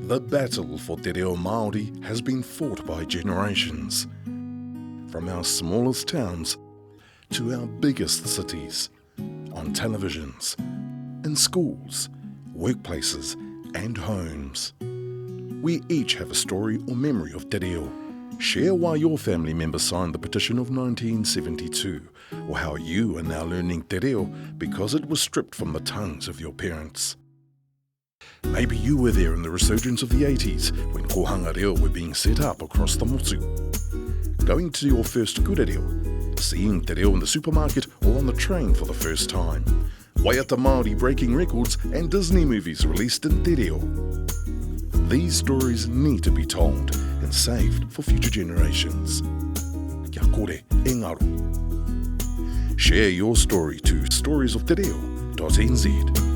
The battle for te reo Māori has been fought by generations. From our smallest towns to our biggest cities, on televisions, in schools, workplaces and homes. We each have a story or memory of te reo. Share why your family member signed the petition of 1972, or how you are now learning te reo because it was stripped from the tongues of your parents. Maybe you were there in the resurgence of the 80s when kohanga reo were being set up across the motu. Going to your first kura reo, seeing te reo in the supermarket or on the train for the first time. Waiata Māori breaking records and Disney movies released in te reo. These stories need to be told and saved for future generations. Kia kore e ngaro. Share your story to storiesoftereo.nz.